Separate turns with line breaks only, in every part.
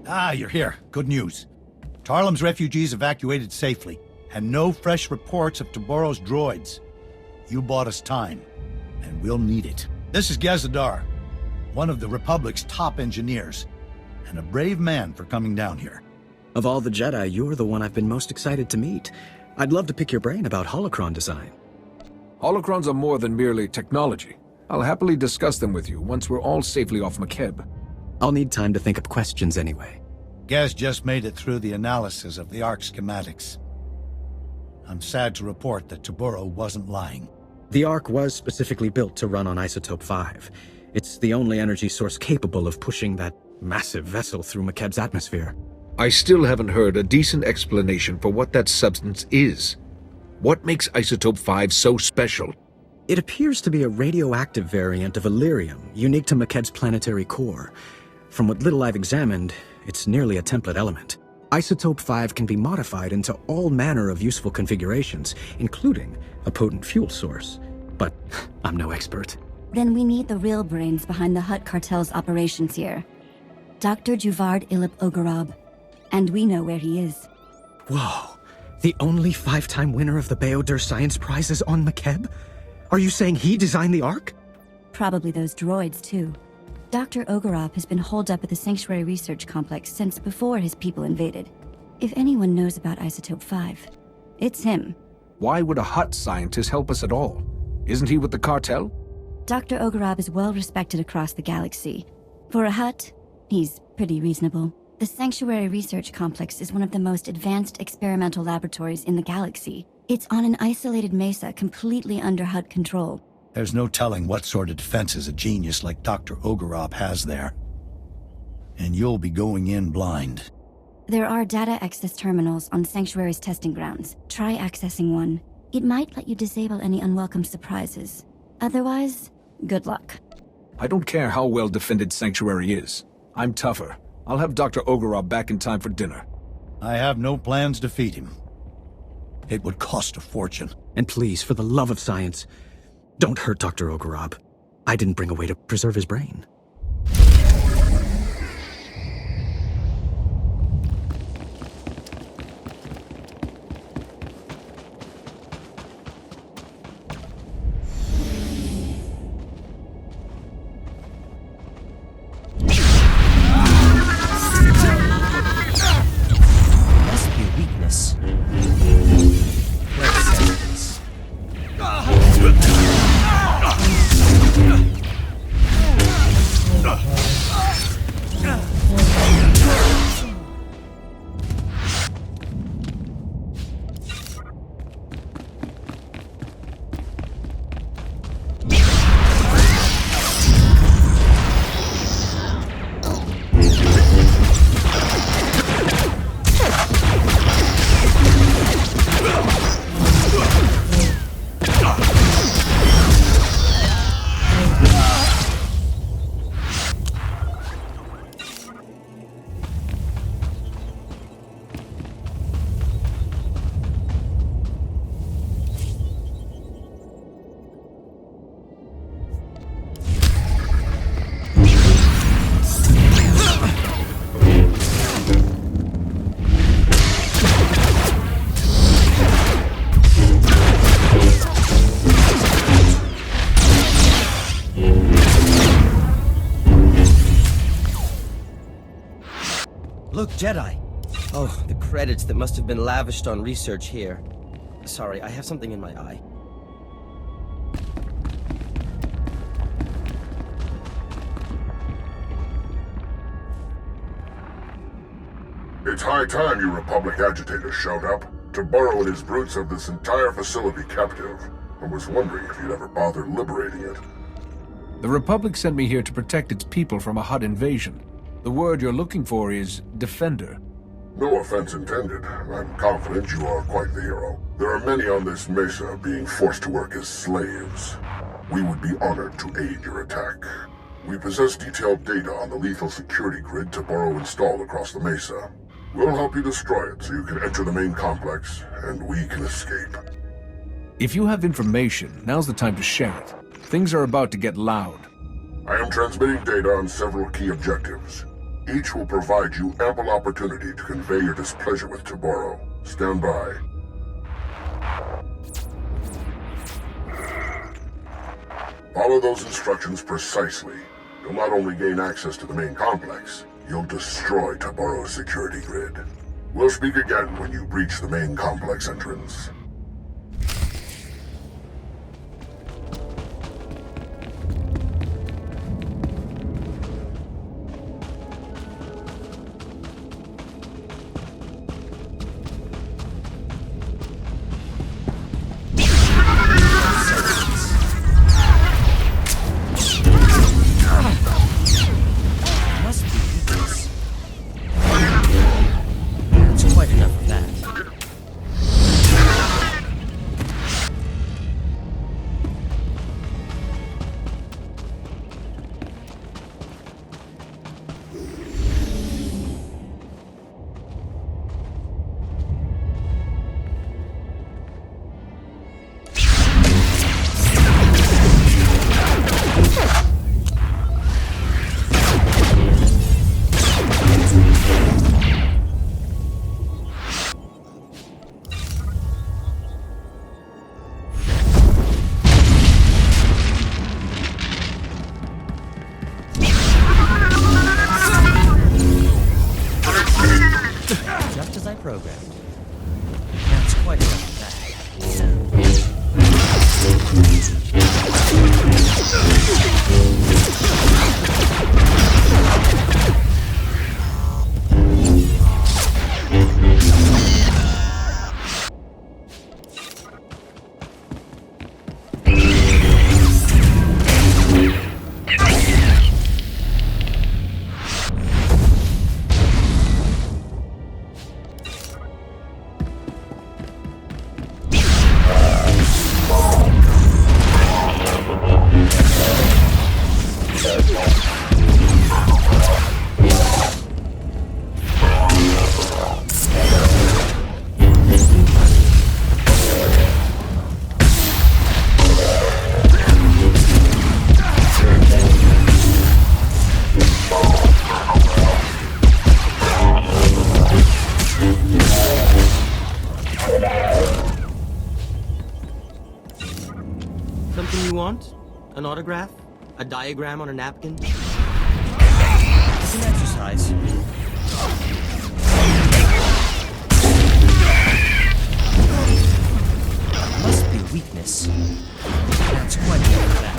Ah, you're here. Good news. Tarlem's refugees evacuated safely, and no fresh reports of Taborro's droids. You bought us time, and we'll need it. This is Gez Addar, one of the Republic's top engineers, and a brave man for coming down here.
Of all the Jedi, you're the one I've been most excited to meet. I'd love to pick your brain about holocron design.
Holocrons are more than merely technology. I'll happily discuss them with you once we're all safely off Makeb.
I'll need time to think up questions anyway.
Gez just made it through the analysis of the ARC schematics. I'm sad to report that Taborro wasn't lying.
The Ark was specifically built to run on Isotope 5. It's the only energy source capable of pushing that massive vessel through Makeb's atmosphere.
I still haven't heard a decent explanation for what that substance is. What makes Isotope 5 so special?
It appears to be a radioactive variant of Illyrium, unique to Makeb's planetary core. From what little I've examined, it's nearly a template element. Isotope 5 can be modified into all manner of useful configurations, including a potent fuel source. But I'm no expert.
Then we need the real brains behind the Hutt Cartel's operations here. Dr. Juvard Ilip Oggurobb. And we know where he is.
Whoa. The only 5-time winner of the Beodur Science Prizes on Makeb? Are you saying he designed the Ark?
Probably those droids, too. Dr. Oggurobb has been holed up at the Sanctuary Research Complex since before his people invaded. If anyone knows about Isotope 5, it's him.
Why would a Hutt scientist help us at all? Isn't he with the cartel?
Dr. Oggurobb is well respected across the galaxy. For a Hutt, he's pretty reasonable. The Sanctuary Research Complex is one of the most advanced experimental laboratories in the galaxy. It's on an isolated mesa completely under Hutt control.
There's no telling what sort of defenses a genius like Dr. Oggurobb has there. And you'll be going in blind.
There are data access terminals on Sanctuary's testing grounds. Try accessing one. It might let you disable any unwelcome surprises. Otherwise, good luck.
I don't care how well defended Sanctuary is. I'm tougher. I'll have Dr. Oggurobb back in time for dinner.
I have no plans to feed him. It would cost a fortune.
And please, for the love of science, don't hurt Dr. Oggurobb. I didn't bring a way to preserve his brain.
Must be a weakness. Let's settle this. Look, Jedi. Oh, the credits that must have been lavished on research here. Sorry, I have something in my eye.
It's high time you Republic agitators showed up. Taborro and his brutes have this entire facility captive. I was wondering if you'd ever bother liberating it.
The Republic sent me here to protect its people from a Hutt invasion. The word you're looking for is defender.
No offense intended. I'm confident you are quite the hero. There are many on this mesa being forced to work as slaves. We would be honored to aid your attack. We possess detailed data on the lethal security grid Taborro installed across the mesa. We'll help you destroy it so you can enter the main complex, and we can escape.
If you have information, now's the time to share it. Things are about to get loud.
I am transmitting data on several key objectives. Each will provide you ample opportunity to convey your displeasure with Toboro. Stand by. Follow those instructions precisely. You'll not only gain access to the main complex, you'll destroy Toboro's security grid. We'll speak again when you breach the main complex entrance.
An autograph? A diagram on a napkin? It's an exercise. Must be weakness. That's quite enough of that.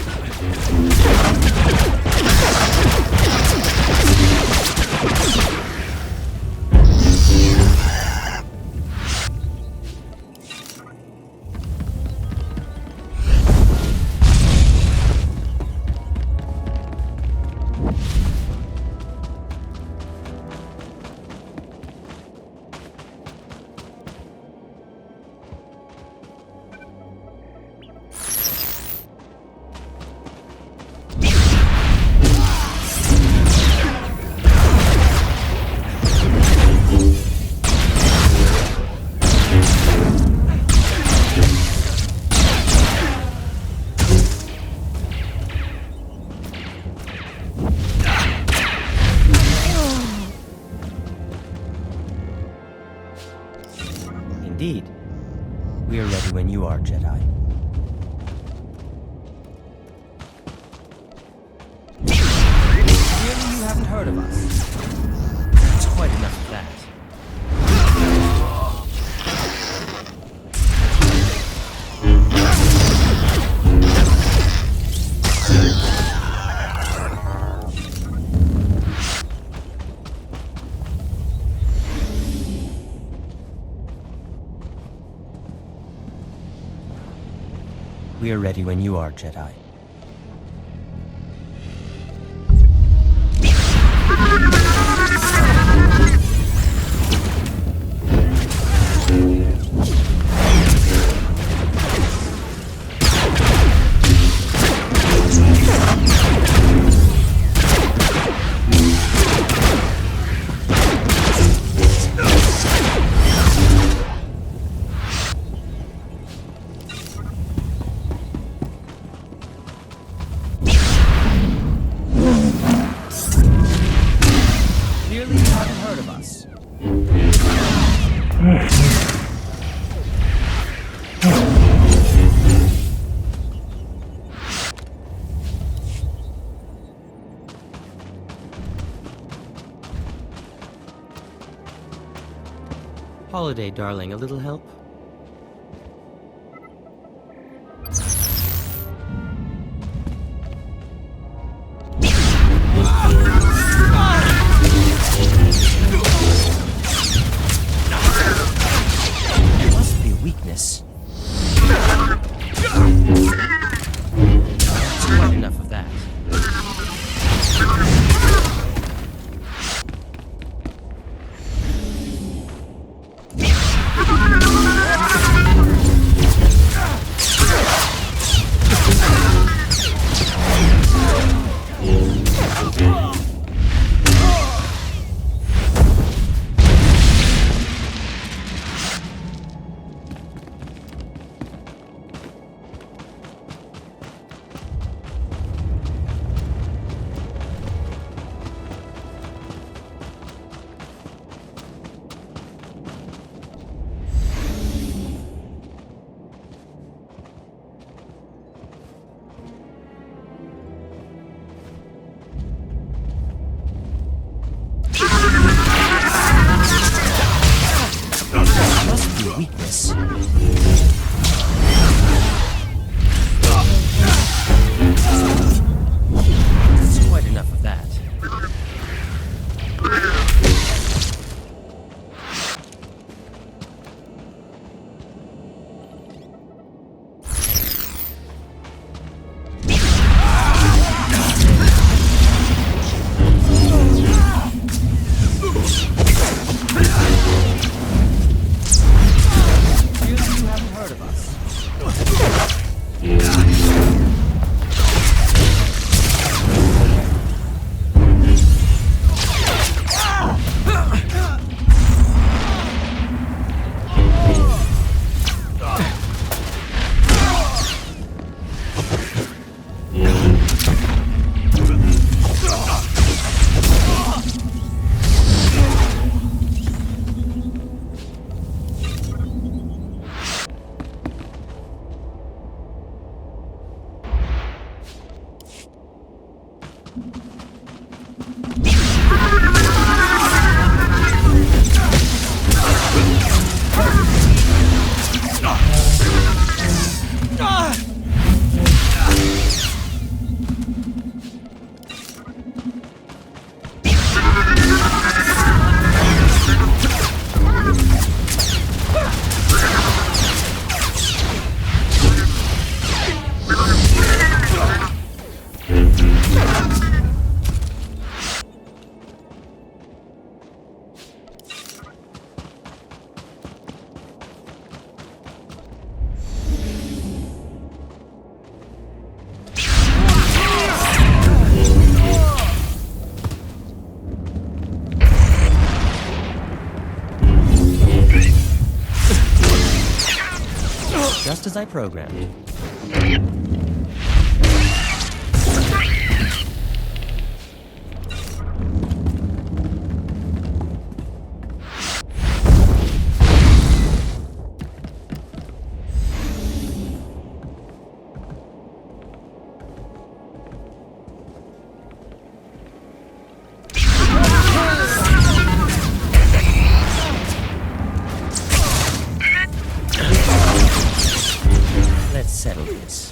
Indeed. We are ready when you are, Jedi. Clearly you haven't heard of us. It's quite enough of that. We are ready when you are, Jedi. heard of us. Holiday, darling. A little help? Must be a weakness. Quite enough of that. Weakness. That's quite enough of that. Just as I programmed. Let's settle this.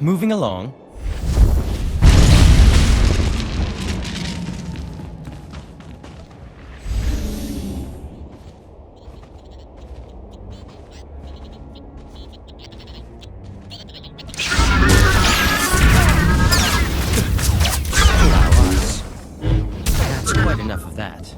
moving along. That's quite enough of that.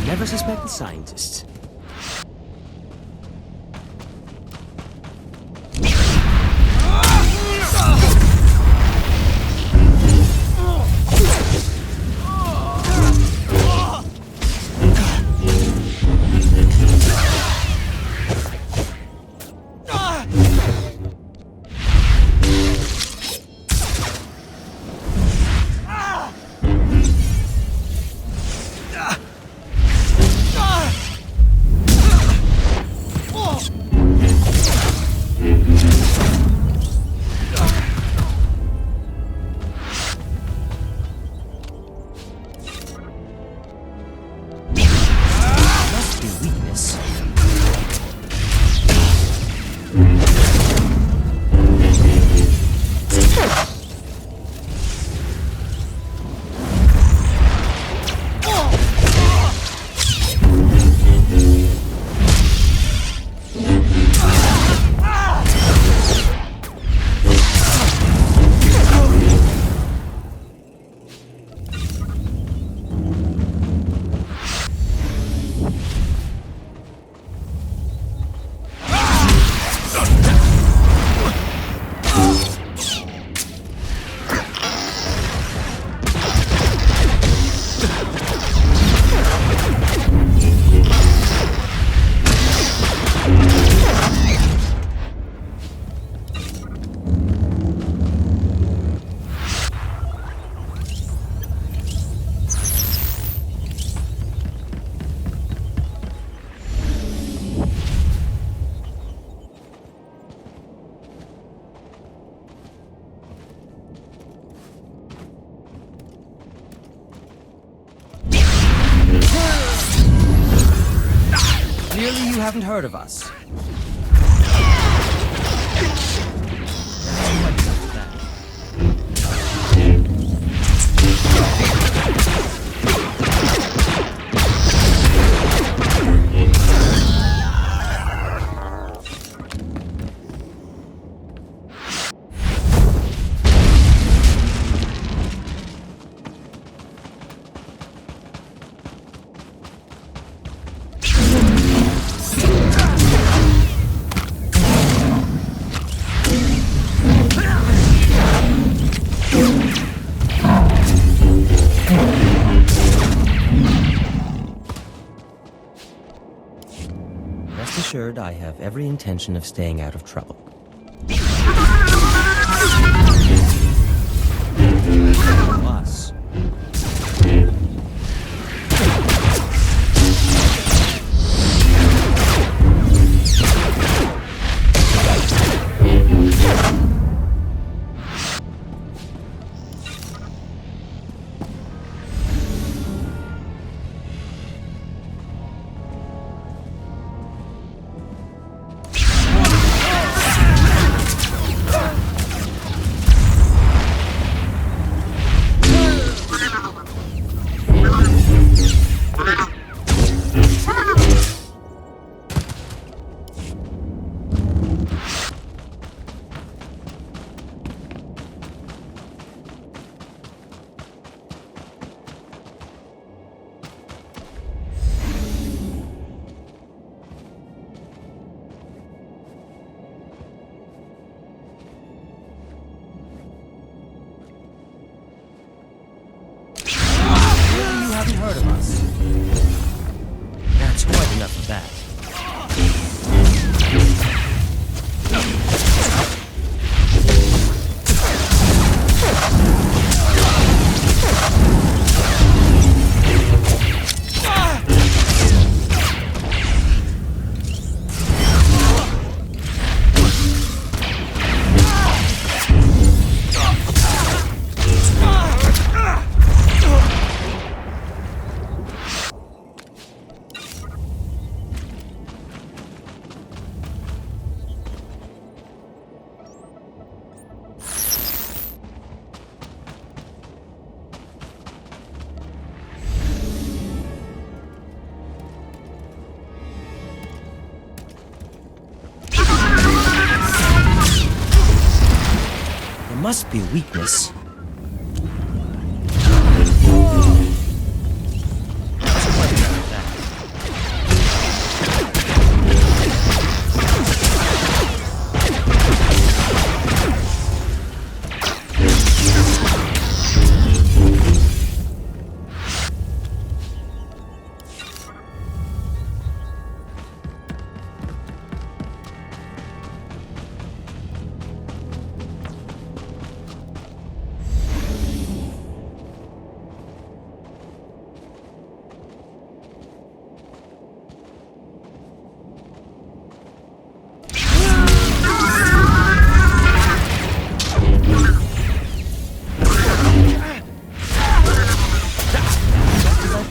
Never suspect the scientists. Clearly you haven't heard of us. Rest assured, I have every intention of staying out of trouble. Us. Haven't heard of us. That's quite enough of that. must be a weakness.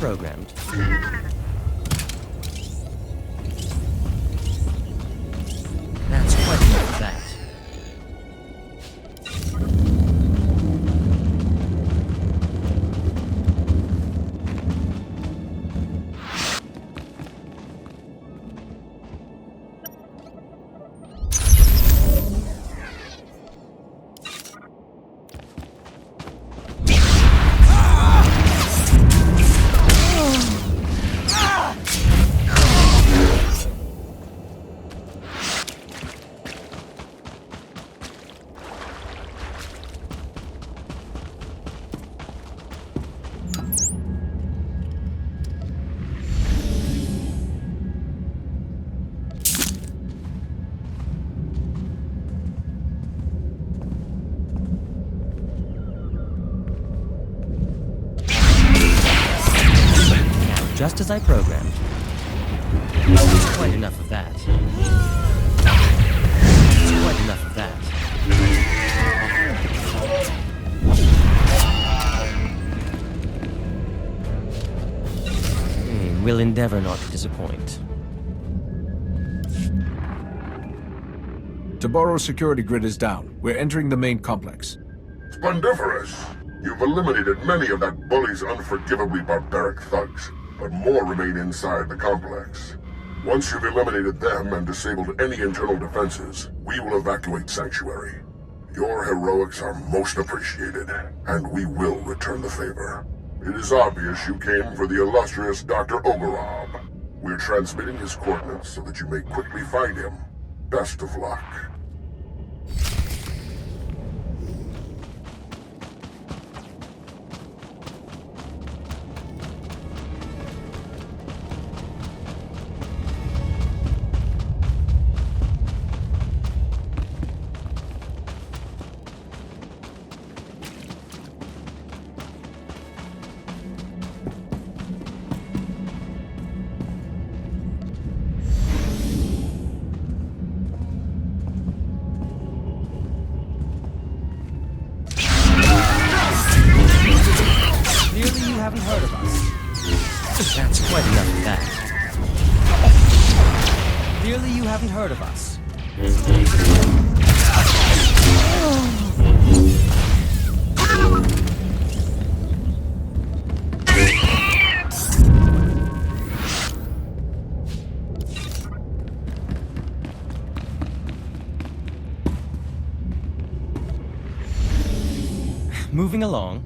Programmed. That's quite enough of that. Just as I programmed. There's quite enough of that. There's quite enough of that. We'll endeavor not to disappoint.
Taboro's security grid is down. We're entering the main complex.
Splendiferous! You've eliminated many of that bully's unforgivably barbaric thugs, but more remain inside the complex. Once you've eliminated them and disabled any internal defenses, we will evacuate Sanctuary. Your heroics are most appreciated, and we will return the favor. It is obvious you came for the illustrious Dr. Oggurobb. We're transmitting his coordinates so that you may quickly find him. Best of luck.
Haven't heard of us. That's quite enough of that. Clearly you haven't heard of us. Moving along.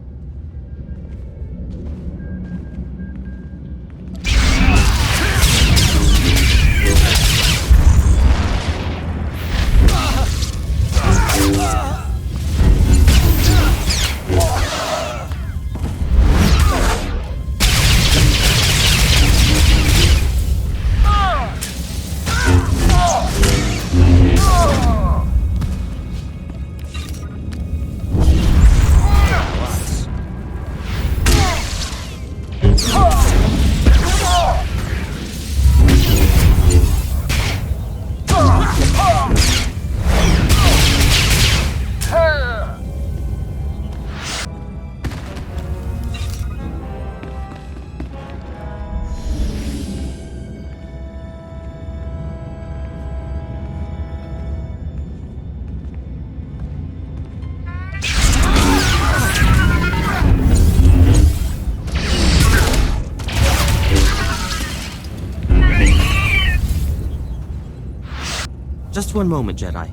Just one moment, Jedi.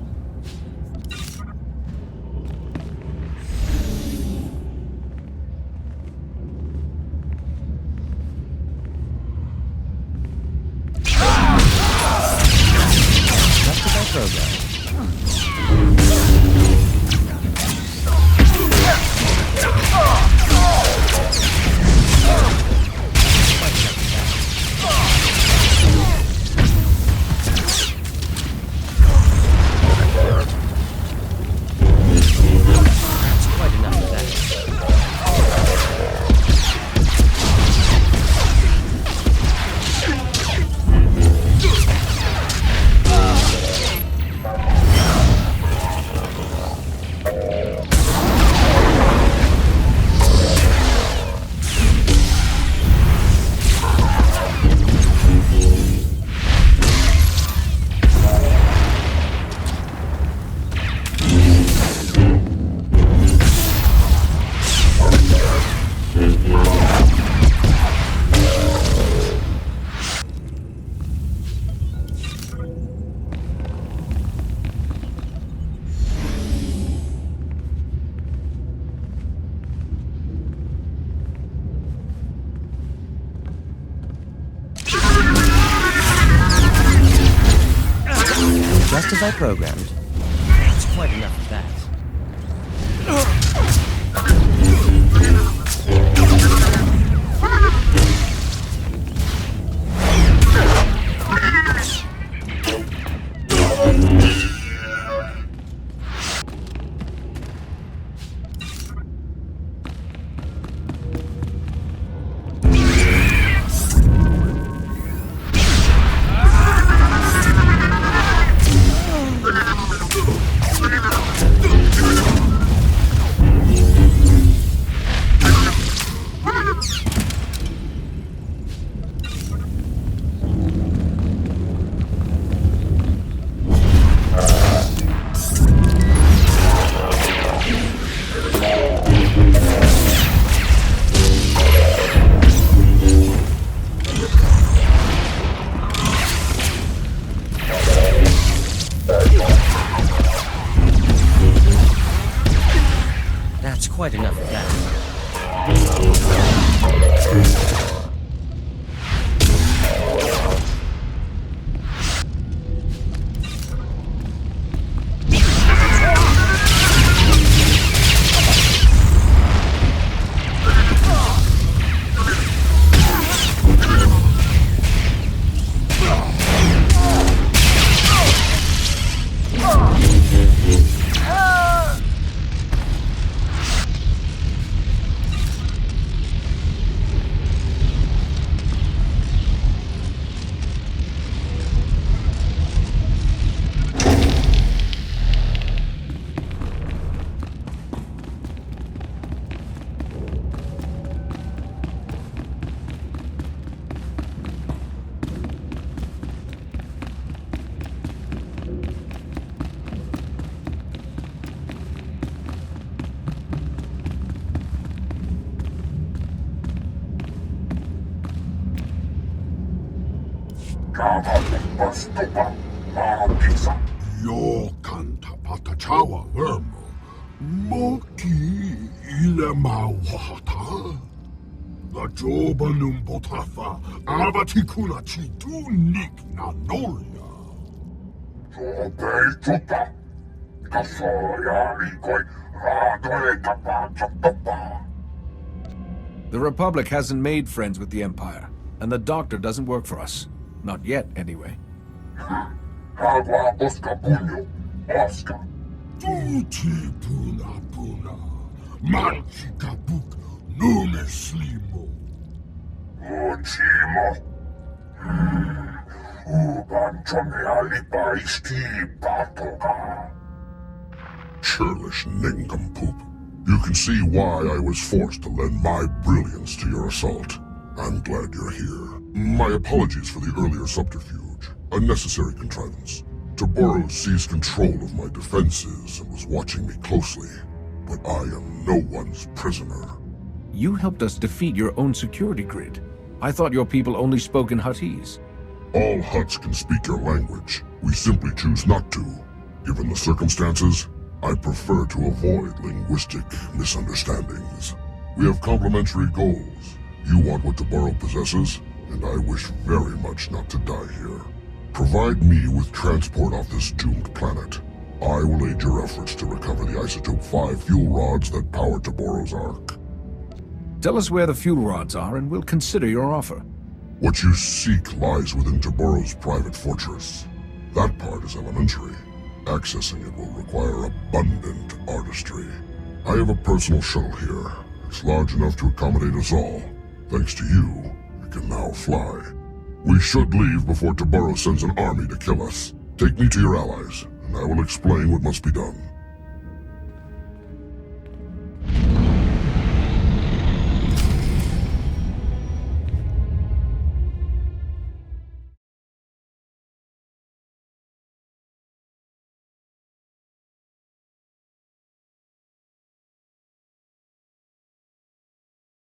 just as I programmed. That's quite enough of that. Quite enough of that.
Yokanta patachawa vermo. Moki ile mawata. La joba lumbotafa. Abatikuna chitu nik na nolia. Jobe chuta. Kasoya ikoi. Radoe tapa chapapa.
The Republic hasn't made friends with the Empire, and the Doctor doesn't work for us. Not yet, anyway.
Agua Oscar Puño, Oscar.
Tuti puna puna. Manchika buk nume slimo.
Uchimo. Uban chome alipa iski patoka. Churlish nincompoop. You can see why I was forced to lend my brilliance to your assault. I'm glad you're here. My apologies for the earlier subterfuge. A necessary contrivance. Toboros seized control of my defenses and was watching me closely. But I am no one's prisoner.
You helped us defeat your own security grid. I thought your people only spoke in Huttese.
All Hutts can speak your language. We simply choose not to. Given the circumstances, I prefer to avoid linguistic misunderstandings. We have complementary goals. You want what Toboro possesses, and I wish very much not to die here. Provide me with transport off this doomed planet. I will aid your efforts to recover the Isotope 5 fuel rods that power Toboro's Ark.
Tell us where the fuel rods are, and we'll consider your offer.
What you seek lies within Toboro's private fortress. That part is elementary. Accessing it will require abundant artistry. I have a personal shuttle here. It's large enough to accommodate us all. Thanks to you, we can now fly. We should leave before Toboro sends an army to kill us. Take me to your allies, and I will explain what must be done.